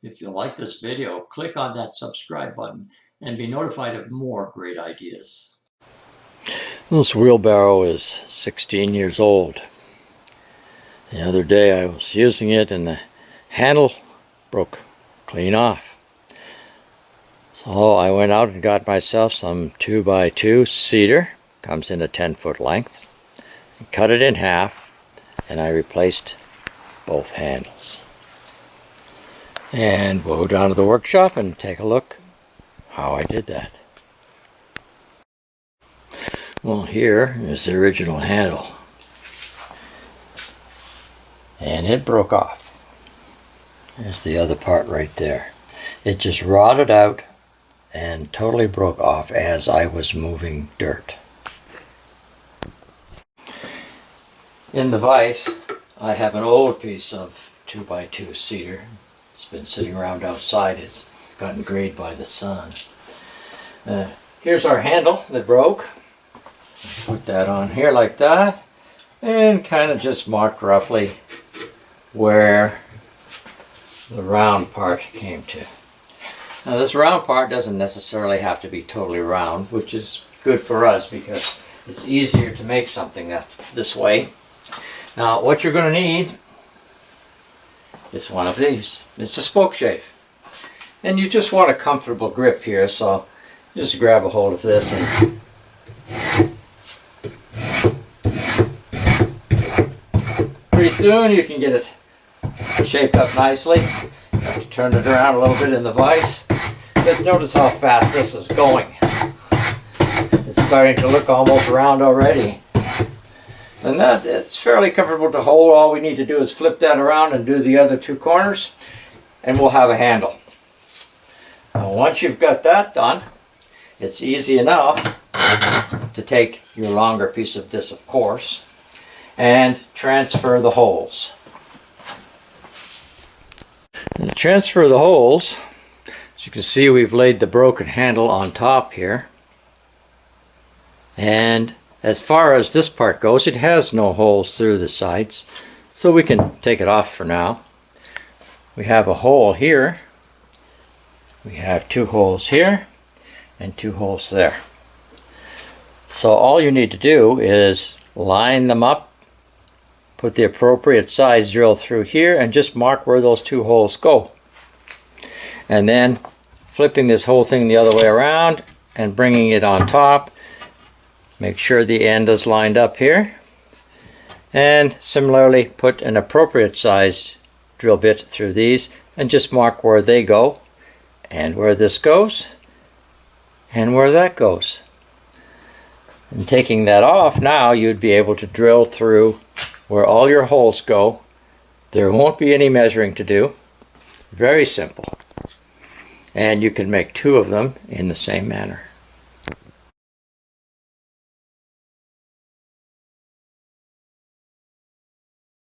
If you like this video, click on that subscribe button and be notified of more great ideas. This wheelbarrow is 16 years old. The other day I was using it and the handle broke clean off. So I went out and got myself some 2x2 cedar, comes in a 10-foot length, and cut it in half, and I replaced both handles. And we'll go down to the workshop and take a look how I did that. Well, here is the original handle, and it broke off. There's the other part right there. It just rotted out and totally broke off as I was moving dirt. In the vise, I have an old piece of 2x2 cedar. It's been sitting around outside. It's gotten grayed by the sun. Here's our handle that broke. Put that on here like that, and kind of just marked roughly where the round part came to. Now this round part doesn't necessarily have to be totally round, which is good for us because it's easier to make something this way. Now what you're going to need is one of these. It's a spoke shave. And you just want a comfortable grip here, so just grab a hold of this and pretty soon you can get it shaped up nicely. You have to turn it around a little bit in the vise. But notice how fast this is going. It's starting to look almost round already. And that it's fairly comfortable to hold. All we need to do is flip that around and do the other two corners, and we'll have a handle. Now once you've got that done, it's easy enough to take your longer piece of this, of course, and transfer the holes. And to transfer the holes, as you can see, we've laid the broken handle on top here. And as far as this part goes, it has no holes through the sides, so we can take it off for now. We have a hole here. We have 2 holes here and 2 holes there. So all you need to do is line them up, put the appropriate size drill through here, and just mark where those 2 holes go. And then flipping this whole thing the other way around and bringing it on top. Make sure the end is lined up here, and similarly put an appropriate sized drill bit through these and just mark where they go and where this goes and where that goes. And taking that off, now you'd be able to drill through where all your holes go. There won't be any measuring to do. Very simple. And you can make 2 of them in the same manner.